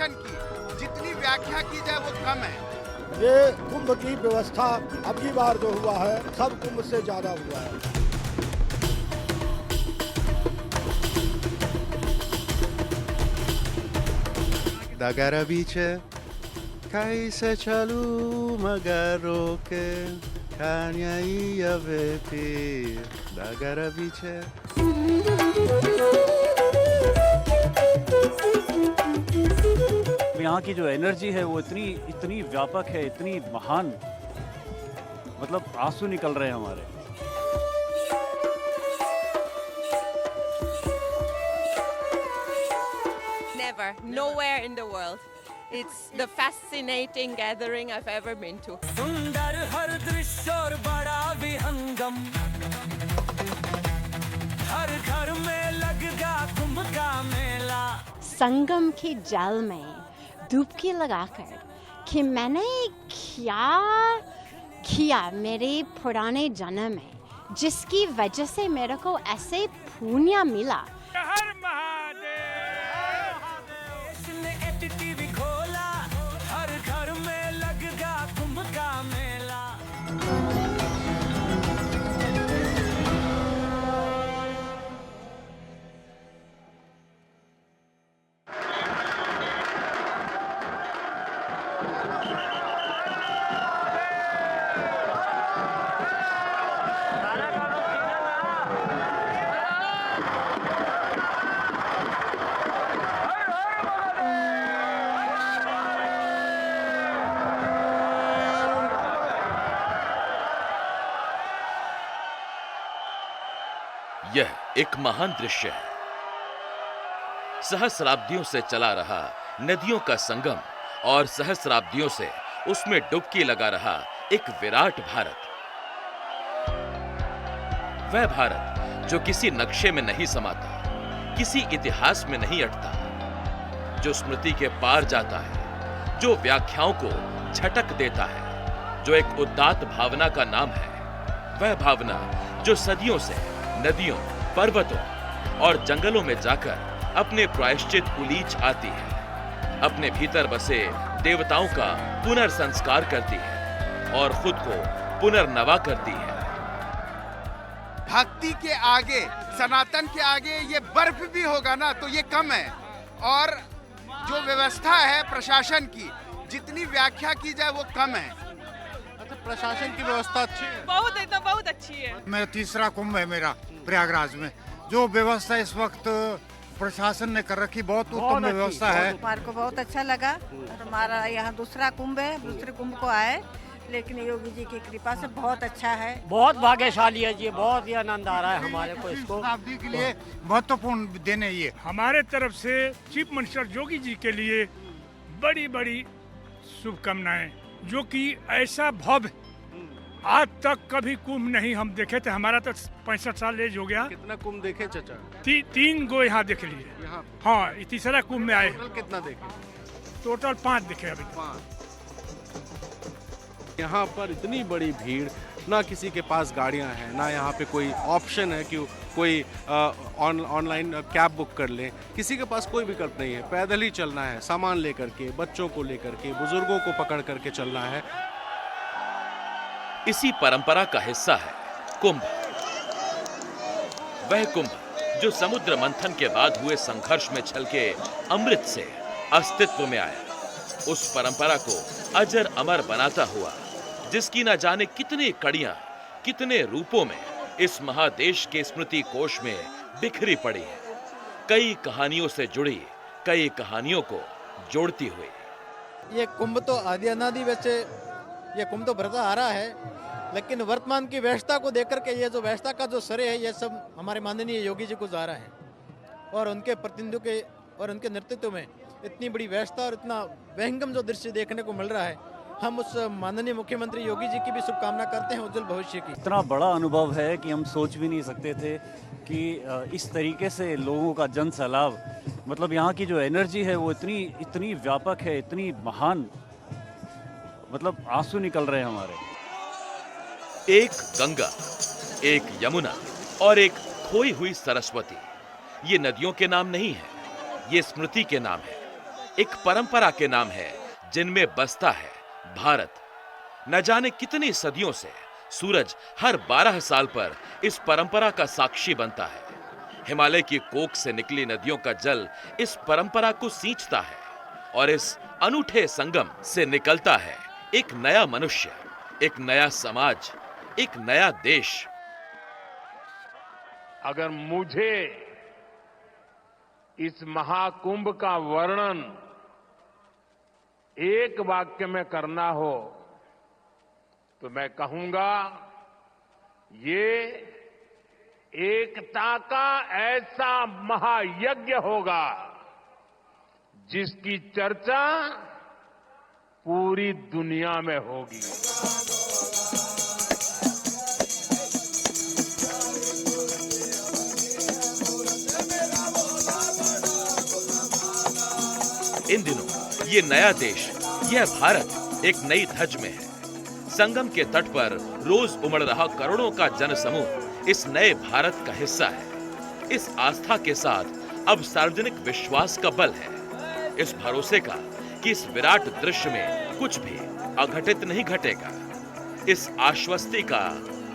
प्रशासन की जितनी व्याख्या की जाए वो कम है। ये कुंभ की व्यवस्था अब की बार जो हुआ है सब कुंभ से ज्यादा हुआ है। Dagara bice, kai se chalu magaroke, kanya iya vepi. Dagara bice. यहाँ की जो एनर्जी है वो इतनी व्यापक है, इतनी महान, मतलब आंसू निकल रहे हैं हमारे। Never, nowhere in the world. It's the fascinating gathering I've ever been to. सुंदर हर दृश्य और बड़ा विहंगम, हर घर में लगेगा कुंभ का मेला। संगम के जल में डुबकी लगाकर कि मैंने क्या किया मेरे पुराने जन्म में, जिसकी वजह से मेरे को ऐसे पुण्य मिला। हर महादेव ने एचटीवी खोला, हर घर में लगेगा कुंभ का मेला। यह एक महान दृश्य है। सहस्राब्दियों से चला रहा नदियों का संगम और सहस्राब्दियों से उसमें डुबकी लगा रहा एक विराट भारत। वह भारत जो किसी नक्शे में नहीं समाता, किसी इतिहास में नहीं अटता, जो स्मृति के पार जाता है, जो व्याख्याओं को झटक देता है, जो एक उदात्त भावना का नाम है। वह भावना जो सदियों से नदियों, पर्वतों और जंगलों में जाकर अपने प्रायश्चित उलीच आती है, अपने भीतर बसे देवताओं का पुनर्संस्कार करती है और खुद को पुनर्नवा करती है। भक्ति के आगे, सनातन के आगे ये बर्फ भी होगा ना तो ये कम है। और जो व्यवस्था है प्रशासन की, जितनी व्याख्या की जाए वो कम है। प्रशासन की व्यवस्था अच्छी है। बहुत एकदम बहुत अच्छी है। मेरा तीसरा कुंभ है मेरा प्रयागराज में। जो व्यवस्था इस वक्त प्रशासन ने कर रखी बहुत उत्तम व्यवस्था है। हमारे को बहुत अच्छा लगा। हमारा यहाँ दूसरा कुंभ है, दूसरे कुंभ को आए, लेकिन योगी जी की कृपा से बहुत अच्छा है। बहुत भाग्यशाली है जी, बहुत ही आनंद आ रहा है हमारे को इसको। शताब्दी के लिए महत्वपूर्ण दिन है ये। हमारे तरफ से चीफ मिनिस्टर योगी जी के लिए बड़ी बड़ी शुभकामनाएं, जो कि ऐसा भव्य आज तक कभी कुंभ नहीं हम देखे थे। हमारा तो 65 साल एज हो गया। कितना कुंभ देखे चाचा? तीन गो यहाँ देख लिए। यहाँ हाँ, तीसरा कुंभ में आए। कितना देखे? टोटल 5 देखे अभी। यहाँ पर इतनी बड़ी भीड़, ना किसी के पास गाड़ियाँ हैं, ना यहाँ पे कोई ऑप्शन है कि कोई ऑनलाइन कैब बुक कर ले। किसी के पास कोई विकल्प नहीं है, पैदल ही चलना है, सामान लेकर के, बच्चों को लेकर के, बुजुर्गों को पकड़ करके चलना है। इसी परंपरा का हिस्सा है कुंभ। वह कुंभ जो समुद्र मंथन के बाद हुए संघर्ष में छलके अमृत से अस्तित्व में आया, उस परंपरा को अजर अमर बनाता हुआ, जिसकी न जाने कितनी कड़ियां, कितने रूपों में इस महादेश के स्मृति कोश में बिखरी पड़ी है। कई कहानियों से जुड़ी, कई कहानियों को जोड़ती हुई। ये कुंभ तो आदि अनादि वैसे ये कुंभ तो बढ़ता आ रहा है, लेकिन वर्तमान की व्यवस्था को देख करके ये जो व्यवस्था का जो श्रेय है ये सब हमारे माननीय योगी जी को जा रहा है। और उनके प्रतिनिधियों के और उनके नेतृत्व में इतनी बड़ी व्यवस्था और इतना विहंगम जो दृश्य देखने को मिल रहा है, हम उस माननीय मुख्यमंत्री योगी जी की भी शुभकामना करते हैं उज्जवल भविष्य की। इतना बड़ा अनुभव है कि हम सोच भी नहीं सकते थे कि इस तरीके से लोगों का जन सैलाब, मतलब यहाँ की जो एनर्जी है वो इतनी व्यापक है, इतनी महान, मतलब आंसू निकल रहे हैं हमारे। एक गंगा, एक यमुना और एक खोई हुई सरस्वती, ये नदियों के नाम नहीं है, ये स्मृति के नाम है। एक परंपरा के नाम है जिनमें बसता है भारत। न जाने कितनी सदियों से सूरज हर 12 साल पर इस परंपरा का साक्षी बनता है। हिमालय की कोख से निकली नदियों का जल इस परंपरा को सींचता है और इस अनूठे संगम से निकलता है एक नया मनुष्य, एक नया समाज, एक नया देश। अगर मुझे इस महाकुंभ का वर्णन एक वाक्य में करना हो तो मैं कहूंगा, ये एकता का ऐसा महायज्ञ होगा जिसकी चर्चा पूरी दुनिया में होगी। इन दिनों ये नया देश, यह भारत एक नई धज में है। संगम के तट पर रोज उमड़ रहा करोड़ों का जनसमूह इस नए भारत का हिस्सा है। इस आस्था के साथ अब सार्वजनिक विश्वास का बल है, इस भरोसे का कि इस विराट दृश्य में कुछ भी अघटित नहीं घटेगा, इस आश्वस्ति का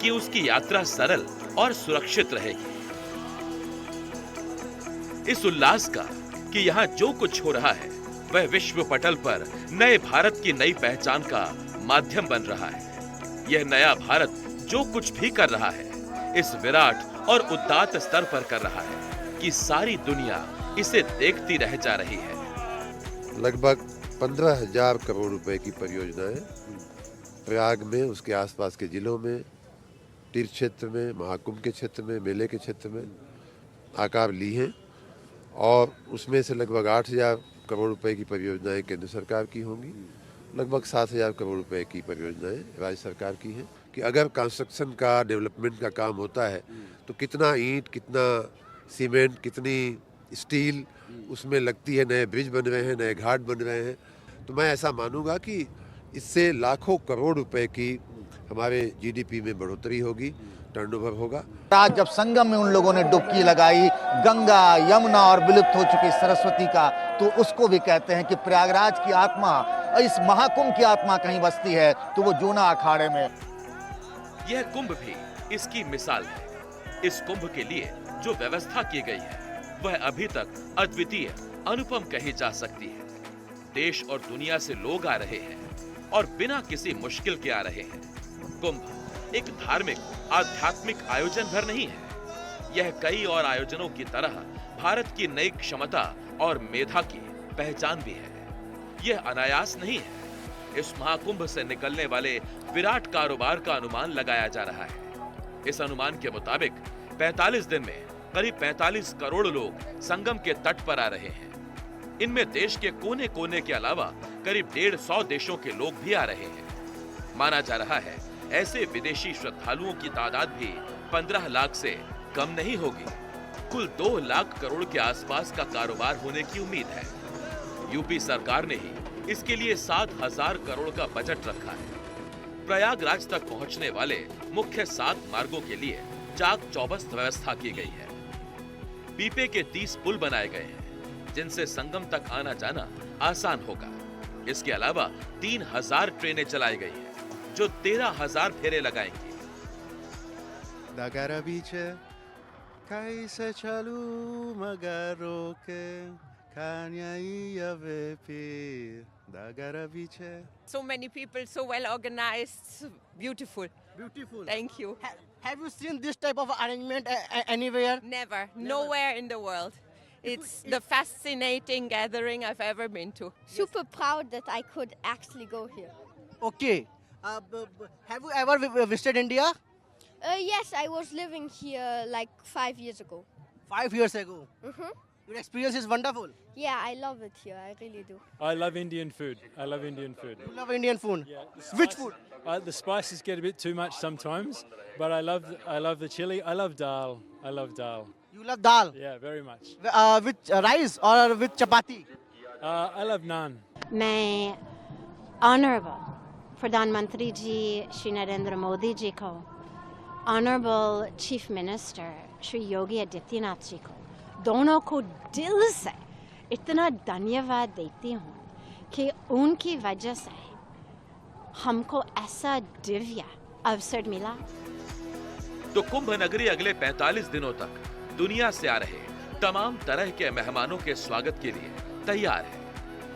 कि उसकी यात्रा सरल और सुरक्षित रहेगी, इस उल्लास का कि यहाँ जो कुछ हो रहा है वह विश्व पटल पर नए भारत की नई पहचान का माध्यम बन रहा है। यह नया भारत जो कुछ भी कर रहा है इस विराट और उदात्त स्तर पर कर रहा है कि सारी दुनिया इसे देखती रह जा रही है। लगभग 15,000 करोड़ रुपए की परियोजनाएं प्रयाग में, उसके आसपास के जिलों में, तीर्थ क्षेत्र में, महाकुंभ के क्षेत्र में, मेले के क्षेत्र में आकार ली हैं और उसमें से लगभग 8,000 करोड़ रुपए की परियोजनाएं केंद्र सरकार की होंगी, लगभग 7,000 करोड़ रुपए की परियोजनाएं राज्य सरकार की हैं। कि अगर कंस्ट्रक्शन का, डेवलपमेंट का काम होता है तो कितना ईंट, कितना सीमेंट, कितनी स्टील उसमें लगती है, नए ब्रिज बन रहे हैं, नए घाट बन रहे हैं, तो मैं ऐसा मानूंगा कि इससे लाखों करोड़ रुपए की हमारे जीडीपी में बढ़ोतरी होगी, टर्नओवर होगा। आज जब संगम में उन लोगों ने डुबकी लगाई गंगा, यमुना और विलुप्त हो चुकी सरस्वती का, तो उसको भी कहते हैं कि प्रयागराज की आत्मा, इस महाकुंभ की आत्मा कहीं बसती है तो वो जूना अखाड़े में। यह कुंभ भी इसकी मिसाल है। इस कुंभ के लिए जो व्यवस्था की गई है वह अभी तक अद्वितीय, अनुपम कही जा सकती है। देश और दुनिया से लोग आ रहे हैं और बिना किसी मुश्किल के आ रहे हैं। कुंभ एक धार्मिक, आध्यात्मिक आयोजन भर नहीं है, यह कई और आयोजनों की तरह भारत की नई क्षमता और मेधा की पहचान भी है। यह अनायास नहीं है। इस महाकुंभ से निकलने वाले विराट कारोबार का अनुमान लगाया जा रहा है। इस अनुमान के मुताबिक 45 दिन में करीब 45 करोड़ लोग संगम के तट पर आ रहे हैं। इनमें देश के कोने कोने के अलावा करीब 150 देशों के लोग भी आ रहे हैं। माना जा रहा है ऐसे विदेशी श्रद्धालुओं की तादाद भी 15 लाख से कम नहीं होगी। कुल 2 लाख करोड़ के आसपास का कारोबार होने की उम्मीद है। यूपी सरकार ने ही इसके लिए 7,000 करोड़ का बजट रखा है। प्रयागराज तक पहुंचने वाले मुख्य 7 मार्गों के लिए चाक चौबस्त व्यवस्था की गई है। पीपे के 30 पुल बनाए गए हैं जिनसे संगम तक आना जाना आसान होगा। इसके अलावा 3,000 ट्रेनें चलाई गई हैं जो 13,000 फेरे लगाएंगी। So many people, so well organized, beautiful. Beautiful. Thank you. Have you seen this type of arrangement anywhere? Never, nowhere in the world. It's the fascinating gathering I've ever been to. Super proud that I could actually go here. Okay. Have you ever visited India? Yes, I was living here like 5 years ago. 5 years ago? Mm-hmm. Your experience is wonderful. Yeah, I love it here. I really do. I love Indian food. I love Indian food. You love Indian food? Yeah. Which food? The spices get a bit too much sometimes, but I love the chili. I love dal. I love dal. You love dal? Yeah, very much. With rice or with chapati? I love naan. मैं honourable प्रधानमंत्री जी श्री नरेंद्र मोदी जी को, honourable chief minister Shri Yogi Adityanath ji को, दोनों को दिल से इतना धन्यवाद देती हूँ कि उनकी वजह से हमको ऐसा दिव्य अवसर मिला। तो कुंभ नगरी अगले 45 दिनों तक दुनिया से आ रहे तमाम तरह के मेहमानों के स्वागत के लिए तैयार है।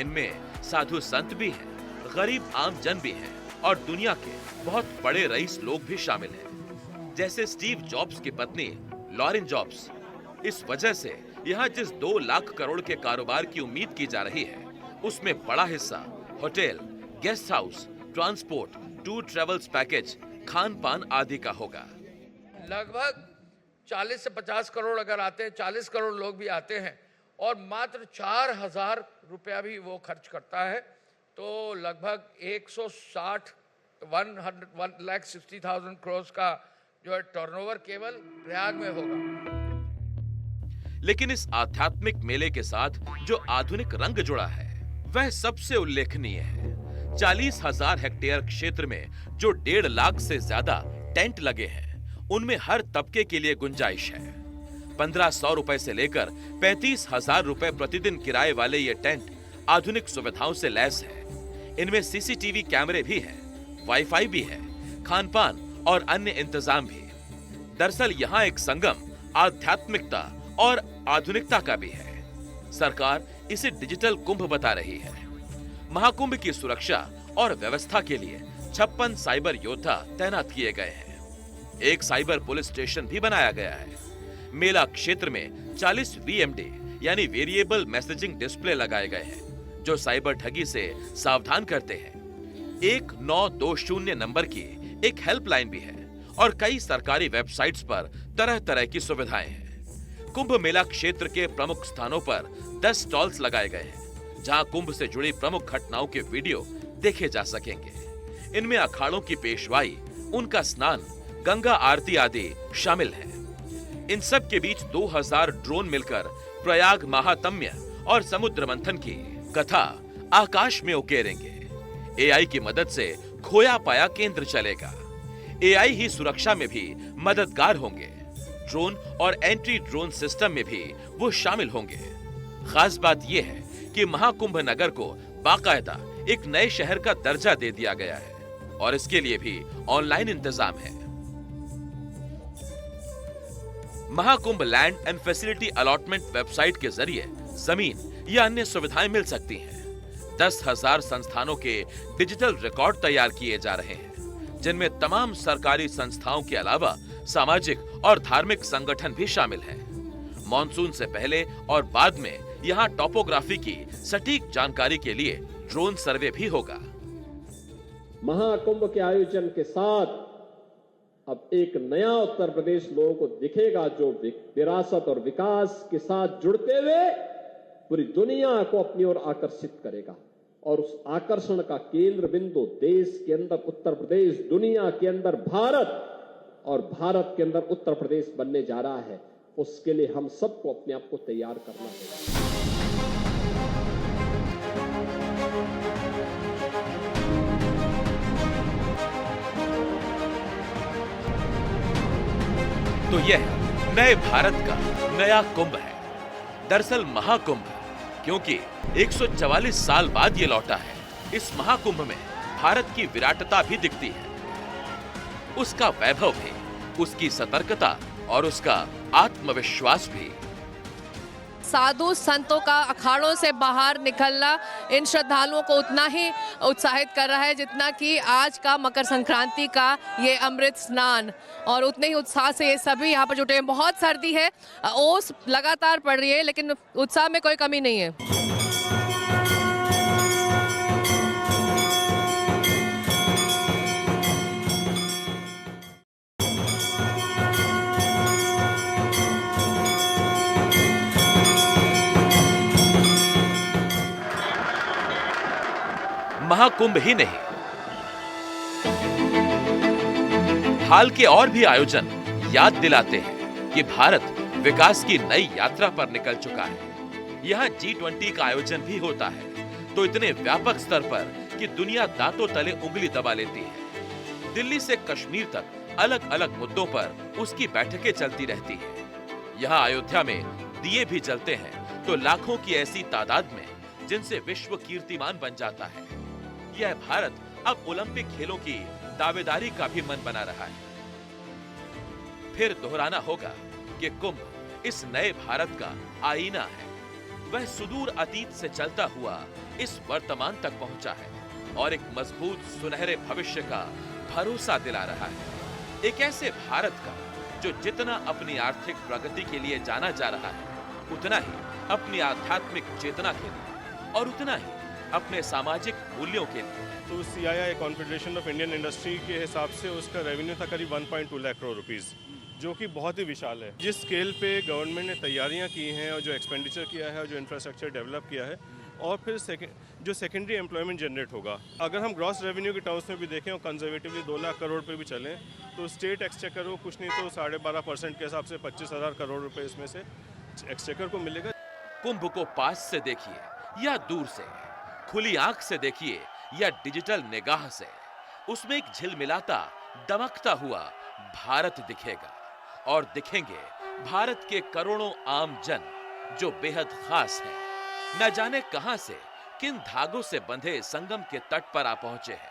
इनमें साधु संत भी हैं, गरीब आम जन भी हैं और दुनिया के बहुत बड़े रईस लोग भी शामिल हैं, जैसे स्टीव जॉब्स की पत्नी लॉरेन जॉब्स। इस वजह से यहाँ जिस 2 लाख करोड़ के कारोबार की उम्मीद की जा रही है, उसमें बड़ा हिस्सा hotel, guest house, transport, tour travels package, Khan पान आदि का होगा। लगभग 40 से 50 करोड़ अगर आते हैं, 40 करोड़ लोग भी आते हैं और मात्र 4,000 रुपया भी वो खर्च करता है, तो लगभग 1,60,000 करोड़ का जो है टर्नओवर केवल प्रयाग में होगा। लेकिन इस आध्यात्मिक मेले के साथ जो आधुनिक रंग जुड़ा है वह सबसे उल्लेखनीय है। 40,000 हेक्टेयर क्षेत्र में जो 1.5 लाख से ज्यादा टेंट लगे हैं, उनमें हर तबके के लिए गुंजाइश है। 1,500 रुपए से लेकर 35,000 रुपए प्रतिदिन किराए वाले ये टेंट आधुनिक सुविधाओं से लैस है। इनमें सीसीटीवी कैमरे भी हैं, वाईफाई भी है, खानपान और अन्य इंतजाम भी। दरअसल यहाँ एक संगम आध्यात्मिकता और आधुनिकता का भी है। सरकार इसे डिजिटल कुंभ बता रही है। महाकुंभ की सुरक्षा और व्यवस्था के लिए 56 साइबर योद्धा तैनात किए गए हैं। एक साइबर पुलिस स्टेशन भी बनाया गया है। मेला क्षेत्र में 40 VMD यानी वेरिएबल मैसेजिंग डिस्प्ले लगाए गए हैं, जो साइबर ठगी से सावधान करते हैं। 1920 नंबर की एक हेल्पलाइन भी है और कई सरकारी वेबसाइट्स पर तरह तरह की सुविधाएं हैं। कुंभ मेला क्षेत्र के प्रमुख स्थानों पर 10 स्टॉल्स लगाए गए हैं, जहां कुंभ से जुड़ी प्रमुख घटनाओं के वीडियो देखे जा सकेंगे। इनमें अखाड़ों की पेशवाई, उनका स्नान, गंगा आरती आदि शामिल है। इन सब के बीच 2000 ड्रोन मिलकर प्रयाग महात्म्य और समुद्र मंथन की कथा आकाश में उकेरेंगे। AI की मदद से खोया पाया केंद्र चलेगा। AI ही सुरक्षा में भी मददगार होंगे। ड्रोन और एंटी ड्रोन सिस्टम में भी वो शामिल होंगे। खास बात यह है कि महाकुंभ नगर को बाकायदा एक नए शहर का दर्जा दे दिया गया है और इसके लिए भी ऑनलाइन इंतजाम है। Mahakumbh land and facility allotment website के जरिए जमीन या अन्य सुविधाएं मिल सकती हैं। 10,000 संस्थानों के डिजिटल रिकॉर्ड तैयार किए जा रहे हैं, जिनमें तमाम सरकारी संस्थाओं के अलावा सामाजिक और धार्मिक संगठन भी शामिल हैं। मॉनसून से पहले और बाद में यहाँ टोपोग्राफी की सटीक जानकारी के लिए ड्रोन सर्वे भी होगा। महाकुंभ के आयोजन के साथ अब एक नया उत्तर प्रदेश लोगों को दिखेगा, जो विरासत और विकास के साथ जुड़ते हुए पूरी दुनिया को अपनी ओर आकर्षित करेगा। और उस आकर्षण का केंद्र बिंदु देश के अंदर उत्तर प्रदेश, दुनिया के अंदर भारत और भारत के अंदर उत्तर प्रदेश बनने जा रहा है। उसके लिए हम सबको अपने आप को तैयार करना होगा। तो यह नए भारत का नया कुंभ है। दरअसल महाकुंभ क्योंकि 144 साल बाद ये लौटा है। इस महाकुंभ में भारत की विराटता भी दिखती है, उसका वैभव भी, उसकी सतर्कता और उसका आत्मविश्वास भी। साधु संतों का अखाड़ों से बाहर निकलना इन श्रद्धालुओं को उतना ही उत्साहित कर रहा है जितना कि आज का मकर संक्रांति का ये अमृत स्नान, और उतने ही उत्साह से ये सभी यहाँ पर जुटे हैं। बहुत सर्दी है, ओस लगातार पड़ रही है, लेकिन उत्साह में कोई कमी नहीं है। महाकुंभ ही नहीं, हाल के और भी आयोजन याद दिलाते हैं कि भारत विकास की नई यात्रा पर निकल चुका है। यहाँ G20 का आयोजन भी होता है, तो इतने व्यापक स्तर पर कि दुनिया दांतों तले उंगली दबा लेती है। दिल्ली से कश्मीर तक अलग अलग मुद्दों पर उसकी बैठकें चलती रहती हैं। यहाँ अयोध्या में दिए भी जलते हैं तो लाखों की ऐसी तादाद में जिनसे विश्व कीर्तिमान बन जाता है। यह भारत अब ओलंपिक खेलों की दावेदारी का भी मन बना रहा है। फिर दोहराना होगा कि कुंभ इस नए भारत का आईना है। वह सुदूर अतीत से चलता हुआ इस वर्तमान तक पहुंचा है और एक मजबूत सुनहरे भविष्य का भरोसा दिला रहा है। एक ऐसे भारत का जो जितना अपनी आर्थिक प्रगति के लिए जाना जा रहा है, उतना ही अपनी आध्यात्मिक चेतना के लिए और उतना ही अपने सामाजिक मूल्यों के लिए। तो CII confederation of Indian industry के हिसाब से उसका रेवेन्यू था करीब 1.2 लाख करोड़ रुपीस, जो कि बहुत ही विशाल है। जिस स्केल पे गवर्नमेंट ने तैयारियां की हैं और जो एक्सपेंडिचर किया है और जो इंफ्रास्ट्रक्चर डेवलप किया है, और फिर जो सेकेंडरी एम्प्लॉयमेंट जनरेट होगा, अगर हम ग्रॉस रेवेन्यू के टर्म्स में भी देखें और कंजर्वेटिवली 2 लाख करोड़ पे भी चलें, तो स्टेट एक्सचेकर को कुछ नहीं तो 12.5% के हिसाब से 25,000 करोड़ रुपए इसमें से एक्सचेकर को मिलेगा। कुंभ को पास से देखिए या दूर से, खुली आंख से देखिए या डिजिटल निगाह से, उसमें एक झिलमिलाता दमकता हुआ भारत दिखेगा और दिखेंगे भारत के करोड़ों आम जन जो बेहद खास हैं। न जाने कहां से किन धागों से बंधे संगम के तट पर आ पहुंचे हैं।